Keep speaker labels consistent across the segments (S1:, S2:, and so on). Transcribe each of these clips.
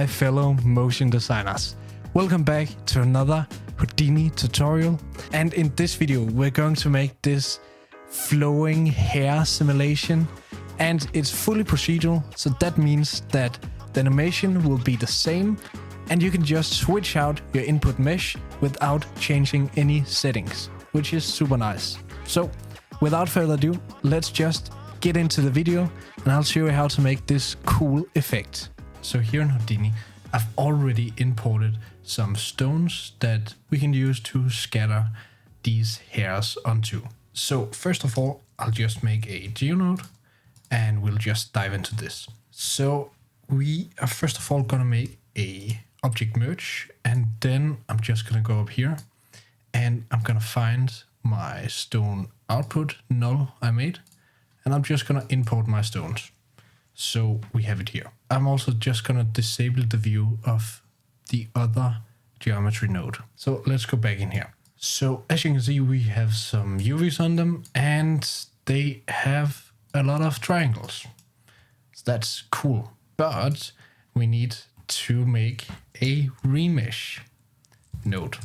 S1: my fellow motion designers. Welcome back to another Houdini tutorial. And in this video, we're going to make this flowing hair simulation. And it's fully procedural, so that means that the animation will be the same and you can just switch out your input mesh without changing any settings, which is super nice. So without further ado, let's just get into the video and I'll show you how to make this cool effect. So here in Houdini, I've already imported some stones that we can use to scatter these hairs onto. So first of all, I'll just make a geonode and we'll just dive into this. So we are first of all gonna make a object merge, and then I'm just gonna go up here and I'm gonna find my stone output null I made, and I'm just gonna import my stones. So we have it here. I'm also just gonna disable the view of the other geometry node. So let's go back in here. So as you can see, we have some UVs on them and they have a lot of triangles. So that's cool, but we need to make a remesh node.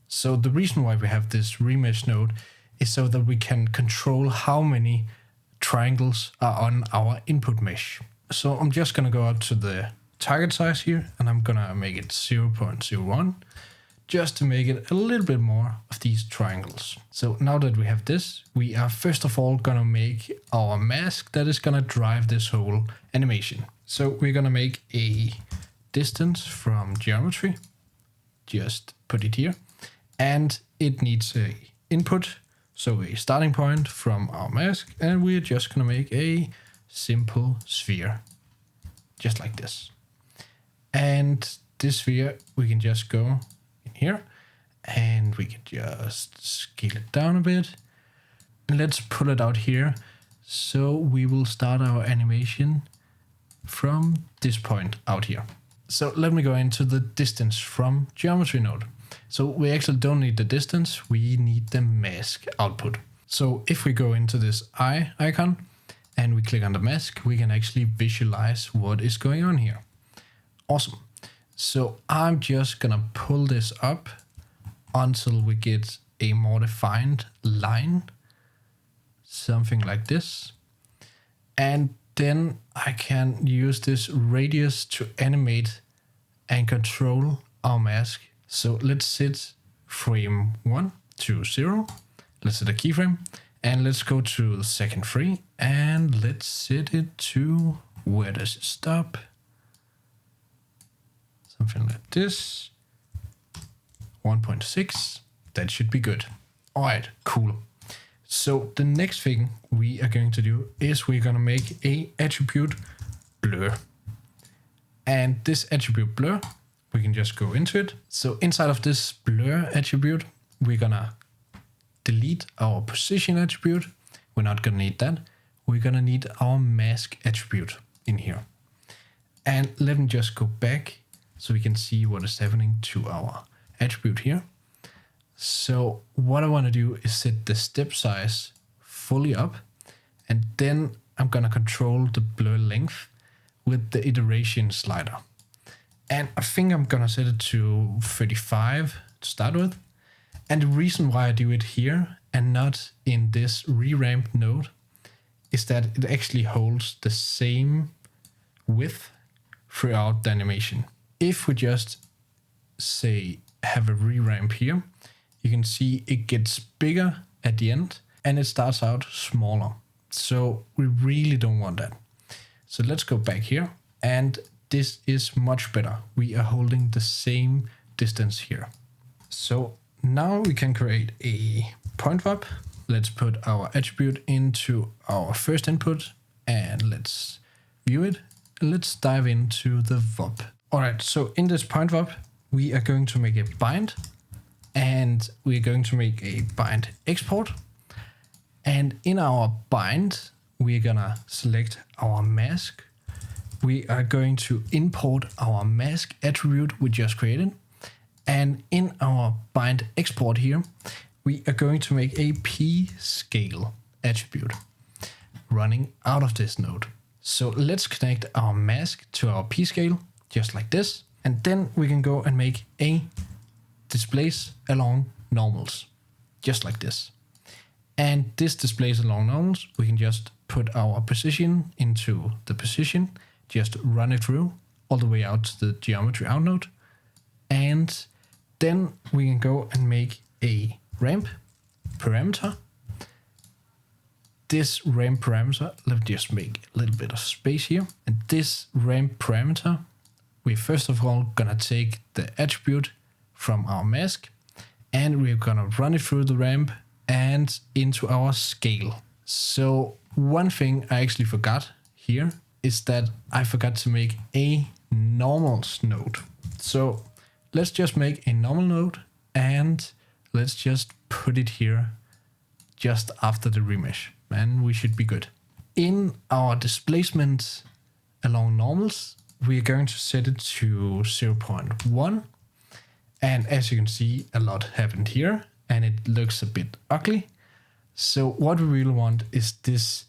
S1: So the reason why we have this remesh node is so that we can control how many triangles are on our input mesh. So I'm just gonna go up to the target size here and I'm gonna make it 0.01 just to make it a little bit more of these triangles. So now that we have this, we are first of all gonna make our mask that is gonna drive this whole animation. So we're gonna make a distance from geometry, just put it here, and it needs a input, so a starting point from our mask, and we're just gonna make a simple sphere, just like this. And this sphere, we can just go in here, and we can just scale it down a bit. And let's pull it out here. So we will start our animation from this point out here. So let me go into the distance from geometry node. So we actually don't need the distance, we need the mask output. So if we go into this eye icon and we click on the mask, we can actually visualize what is going on here. Awesome. So I'm just gonna pull this up until we get a more defined line, something like this. And then I can use this radius to animate and control our mask. So let's set frame 1 to 0. Let's set a keyframe and let's go to the second frame and let's set it to, where does it stop? Something like this. 1.6. That should be good. All right, cool. So the next thing we are going to do is we're going to make a attribute blur. And this attribute blur, we can just go into it. So inside of this blur attribute, we're going to delete our position attribute. We're not going to need that. We're going to need our mask attribute in here. And let me just go back so we can see what is happening to our attribute here. So what I want to do is set the step size fully up, and then I'm going to control the blur length with the iteration slider. And I think I'm going to set it to 35 to start with. And the reason why I do it here and not in this re-ramp node is that it actually holds the same width throughout the animation. If we just say have a re-ramp here, you can see it gets bigger at the end and it starts out smaller. So we really don't want that. So let's go back here, and this is much better. We are holding the same distance here. So now we can create a point VOP. Let's put our attribute into our first input and let's view it. Let's dive into the VOP. All right, so in this point VOP, we are going to make a bind. And we're going to make a bind export. And in our bind, we're gonna select our mask. We are going to import our mask attribute we just created. And in our bind export here, we are going to make a P scale attribute running out of this node. So let's connect our mask to our P scale, just like this. And then we can go and make a displays along normals, just like this. And this displays along normals, we can just put our position into the position, just run it through all the way out to the geometry out node. And then we can go and make a ramp parameter. This ramp parameter, let me just make a little bit of space here. And this ramp parameter, we're first of all gonna take the attribute from our mask and we're gonna run it through the ramp and into our scale. So one thing I actually forgot here is that I forgot to make a normals node. So let's just make a normal node and let's just put it here just after the remesh, and we should be good. In our displacement along normals, we're going to set it to 0.1. And as you can see, a lot happened here and it looks a bit ugly. So what we really want is this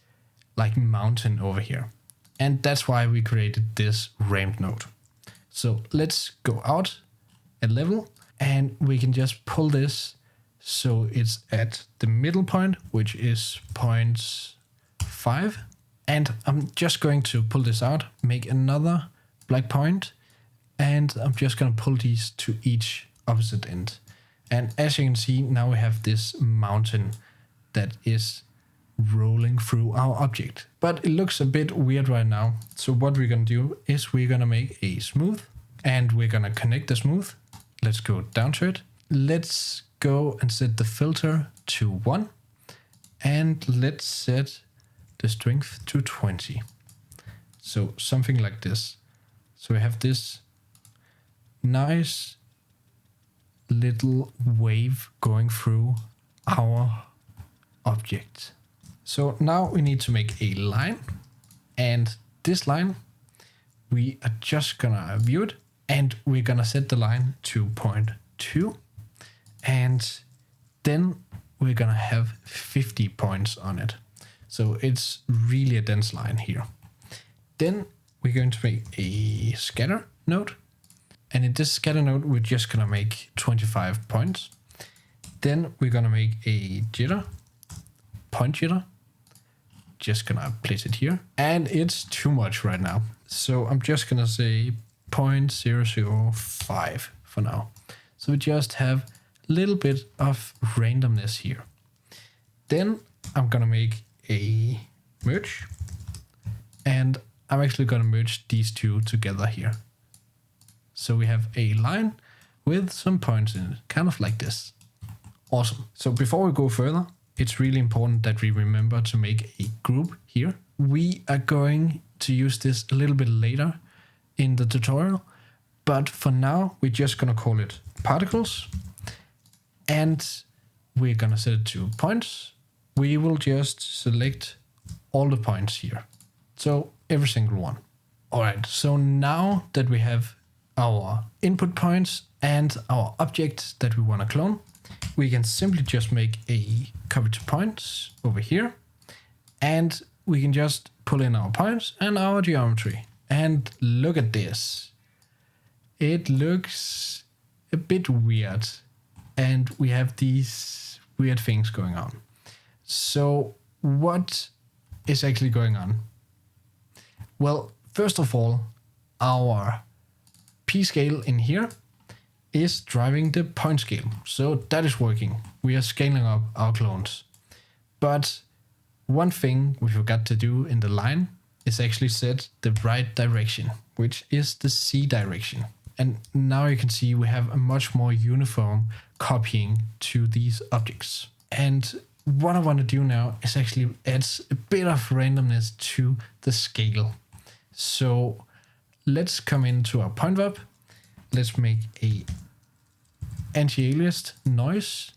S1: like mountain over here. And that's why we created this ramp node. So let's go out a level and we can just pull this so it's at the middle point, which is 0.5. And I'm just going to pull this out, make another black point, and I'm just going to pull these to each opposite end. And as you can see, now we have this mountain that is rolling through our object. But it looks a bit weird right now. So what we're going to do is we're going to make a smooth and we're going to connect the smooth. Let's go down to it. Let's go and set the filter to 1 and let's set the strength to 20. So something like this. So we have this nice little wave going through our object. So now we need to make a line, and this line we are just gonna view it and we're gonna set the line to 0.2, and then we're gonna have 50 points on it. So it's really a dense line here. Then we're going to make a scatter node. And in this scatter node, we're just gonna make 25 points. Then we're gonna make a jitter, point jitter. Just gonna place it here. And it's too much right now. So I'm just gonna say 0.005 for now. So we just have a little bit of randomness here. Then I'm gonna make a merge. And I'm actually gonna merge these two together here. So we have a line with some points in it, kind of like this. Awesome. So before we go further, it's really important that we remember to make a group here. We are going to use this a little bit later in the tutorial, but for now, we're just gonna call it particles and we're gonna set it to points. We will just select all the points here. So every single one. All right, so now that we have our input points and our object that we want to clone, we can simply just make a copy to points over here, and we can just pull in our points and our geometry. And look at this. It looks a bit weird, and we have these weird things going on. So what is actually going on? Well, first of all, our P-scale in here is driving the point scale. So that is working. We are scaling up our clones. But one thing we forgot to do in the line is actually set the right direction, which is the C direction. And now you can see we have a much more uniform copying to these objects. And what I want to do now is actually add a bit of randomness to the scale. So let's come into our point verb. Let's make a anti-aliased noise.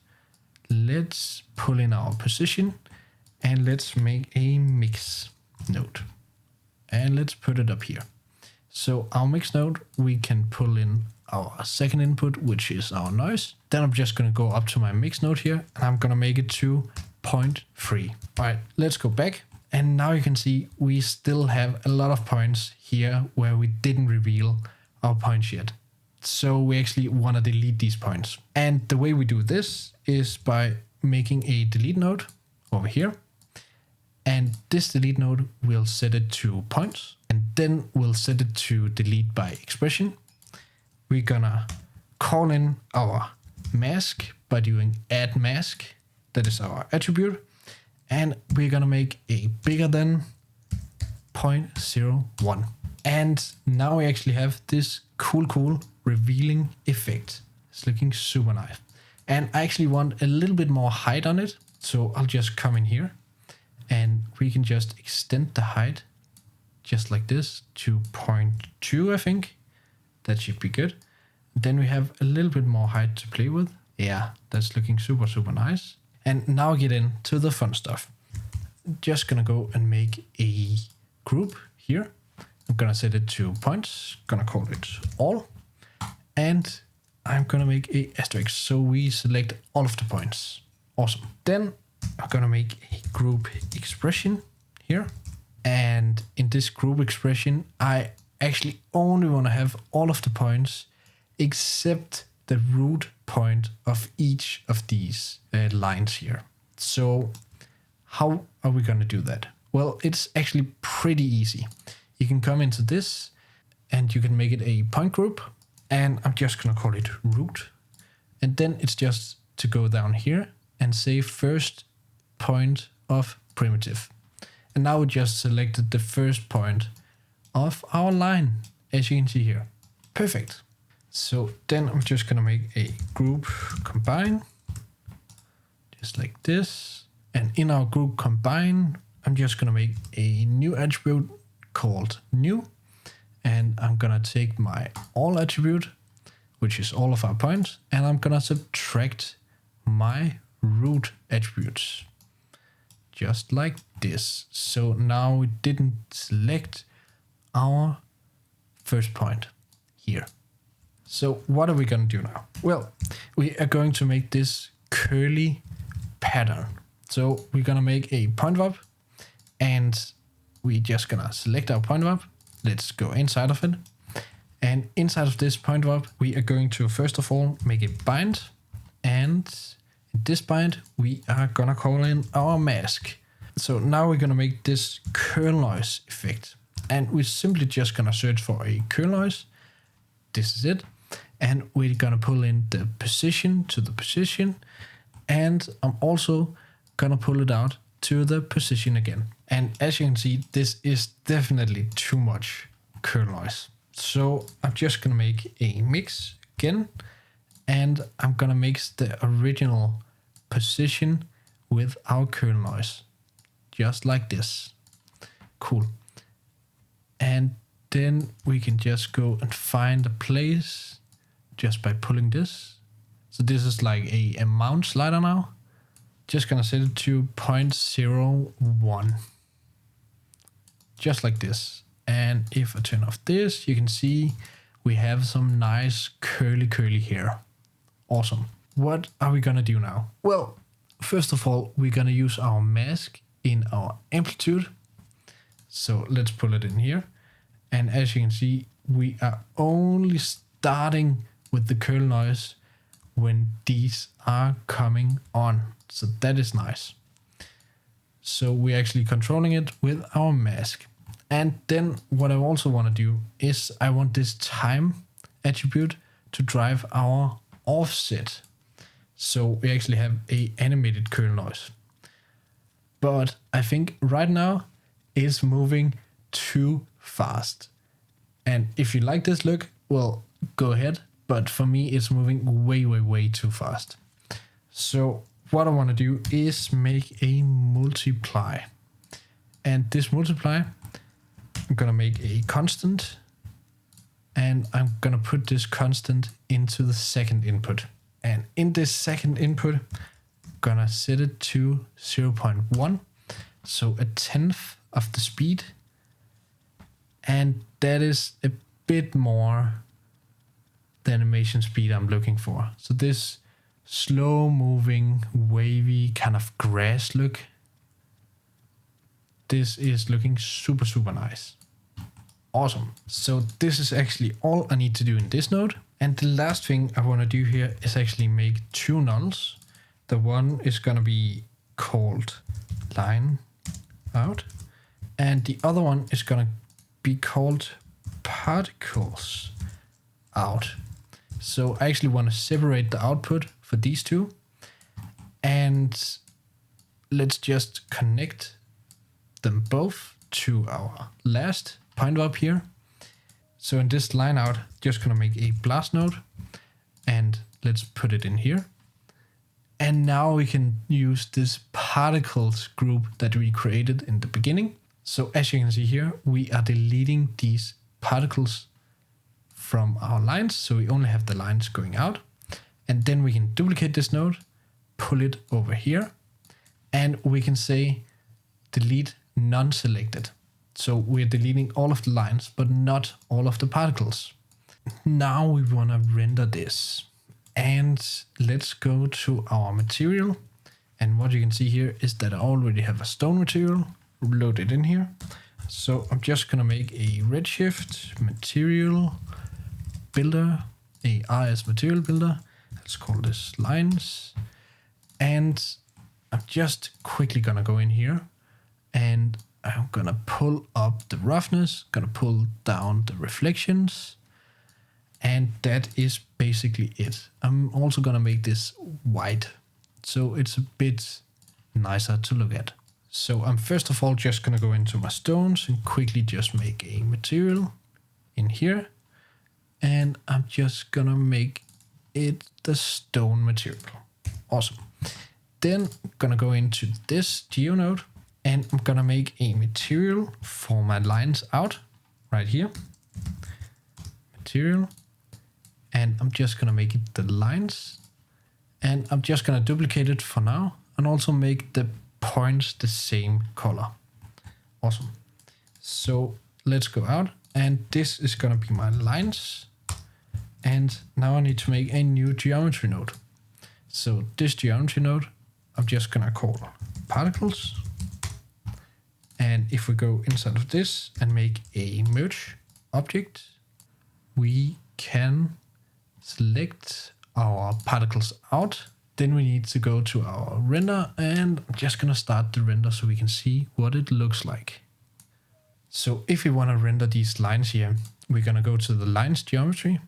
S1: Let's pull in our position and let's make a mix node. And let's put it up here. So our mix node, we can pull in our second input, which is our noise. Then I'm just going to go up to my mix node here and I'm going to make it to 0.3. All right, let's go back. And now you can see we still have a lot of points here where we didn't reveal our points yet. So we actually want to delete these points. And the way we do this is by making a delete node over here. And this delete node, we'll set it to points. And then we'll set it to delete by expression. We're gonna call in our mask by doing add mask. That is our attribute. And we're gonna make a bigger than 0.01. And now we actually have this cool revealing effect. It's looking super nice. And I actually want a little bit more height on it. So I'll just come in here and we can just extend the height just like this to 0.2, I think. That should be good. Then we have a little bit more height to play with. Yeah, that's looking super nice. And now get into the fun stuff. Just gonna go and make a group here. I'm gonna set it to points, gonna call it all. And I'm gonna make a asterisk, so we select all of the points. Awesome. Then I'm gonna make a group expression here. And in this group expression, I actually only wanna have all of the points except the root point of each of these lines here. So how are we gonna do that? Well, it's actually pretty easy. You can come into this and you can make it a point group, and I'm just gonna call it root. And then it's just to go down here and say first point of primitive. And now we just selected the first point of our line, as you can see here. Perfect. So then I'm just gonna make a group combine, just like this. And in our group combine, I'm just gonna make a new attribute called new. And I'm gonna take my all attribute, which is all of our points, and I'm gonna subtract my root attributes. Just like this. So now we didn't select our first point here. So what are we gonna do now? Well, we are going to make this curly pattern. So we're gonna make a point verb, and we're just gonna select our point verb. Let's go inside of it. And inside of this point verb, we are going to first of all make a bind. And in this bind, we are gonna call in our mask. So now we're gonna make this curl noise effect. And we're simply just gonna search for a curl noise. This is it. And we're gonna pull in the position to the position. And I'm also gonna pull it out to the position again. And as you can see, this is definitely too much curl noise. So I'm just gonna make a mix again, and I'm gonna mix the original position with our curl noise, just like this. Cool. And then we can just go and find a place just by pulling this. So this is like a amount slider now. Just gonna set it to 0.01. Just like this. And if I turn off this, you can see we have some nice curly hair. Awesome. What are we gonna do now? Well, first of all, we're gonna use our mask in our amplitude. So let's pull it in here. And as you can see, we are only starting with the curl noise when these are coming on. So that is nice. So we're actually controlling it with our mask. And then what I also want to do is I want this time attribute to drive our offset. So we actually have a animated curl noise. But I think right now it's moving too fast. And if you like this look, well, go ahead. But for me, it's moving way too fast. So what I want to do is make a multiply. And this multiply, I'm going to make a constant. And I'm going to put this constant into the second input. And in this second input, I'm going to set it to 0.1. So 1/10 of the speed. And that is a bit more the animation speed I'm looking for. So this slow moving, wavy kind of grass look. This is looking super nice. Awesome. So this is actually all I need to do in this node. And the last thing I want to do here is actually make two nulls. The one is going to be called line out. And the other one is going to be called particles out. So I actually want to separate the output for these two. And let's just connect them both to our last pointer up here. So in this line out, just gonna make a blast node and let's put it in here. And now we can use this particles group that we created in the beginning. So as you can see here, we are deleting these particles from our lines. So we only have the lines going out. And then we can duplicate this node, pull it over here, and we can say delete non-selected. So we're deleting all of the lines, but not all of the particles. Now we want to render this. And let's go to our material. And what you can see here is that I already have a stone material loaded in here. So I'm just going to make a redshift material builder, a RS material builder. Let's call this lines. And I'm just quickly going to go in here and I'm gonna pull up the roughness, gonna pull down the reflections, and that is basically it. I'm also gonna make this white, so it's a bit nicer to look at. So I'm first of all just gonna go into my stones and quickly just make a material in here, and I'm just gonna make it the stone material. Awesome. Then I'm gonna go into this geonode. And I'm gonna make a material for my lines out right here. Material. And I'm just gonna make it the lines. And I'm just gonna duplicate it for now and also make the points the same color. Awesome. So let's go out and this is gonna be my lines. And now I need to make a new geometry node. So this geometry node, I'm just gonna call particles. And if we go inside of this and make a merge object, we can select our particles out. Then we need to go to our render and I'm just gonna start the render so we can see what it looks like. So if we wanna render these lines here, we're gonna go to the lines geometry.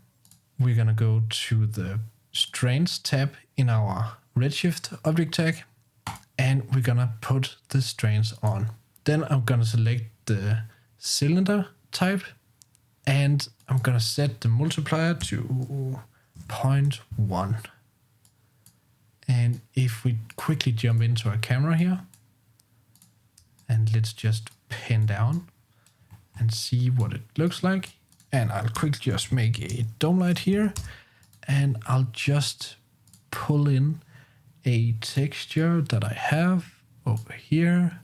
S1: We're gonna go to the strains tab in our redshift object tag and we're gonna put the strains on. Then I'm gonna select the cylinder type and I'm gonna set the multiplier to 0.1. And if we quickly jump into our camera here and let's just pan down and see what it looks like. And I'll quickly just make a dome light here and I'll just pull in a texture that I have over here.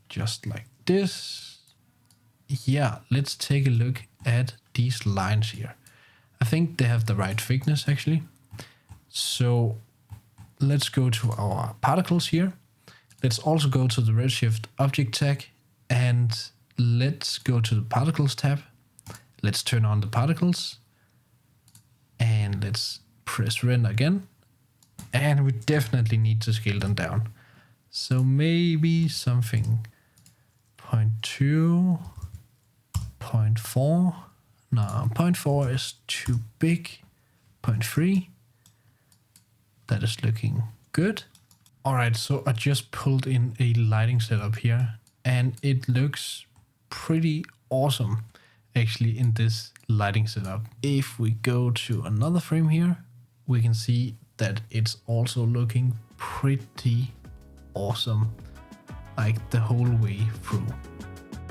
S1: Just like this. Yeah, let's take a look at these lines here. I think they have the right thickness actually. So let's go to our particles here. Let's also go to the redshift object tag and let's go to the particles tab. Let's turn on the particles and let's press render again. And we definitely need to scale them down. So maybe something 0.2, 0.4. No, 0.4 is too big. 0.3. That is looking good. Alright, so I just pulled in a lighting setup here and it looks pretty awesome actually in this lighting setup. If we go to another frame here, we can see that it's also looking pretty awesome, like the whole way through.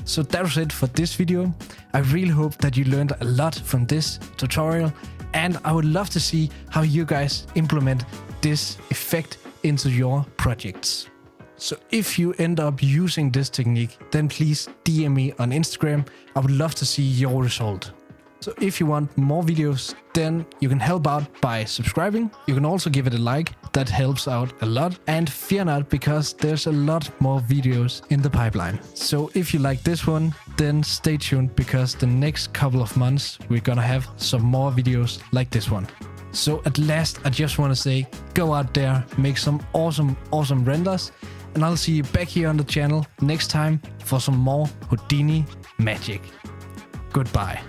S1: So that was it for this video. I really hope that you learned a lot from this tutorial and I would love to see how you guys implement this effect into your projects. So if you end up using this technique, then please DM me on Instagram. I would love to see your result. So if you want more videos, then you can help out by subscribing. You can also give it a like, that helps out a lot. And fear not, because there's a lot more videos in the pipeline. So if you like this one, then stay tuned, because the next couple of months we're gonna have some more videos like this one. So at last, I just want to say, go out there, make some awesome renders, and I'll see you back here on the channel next time for some more Houdini magic. Goodbye.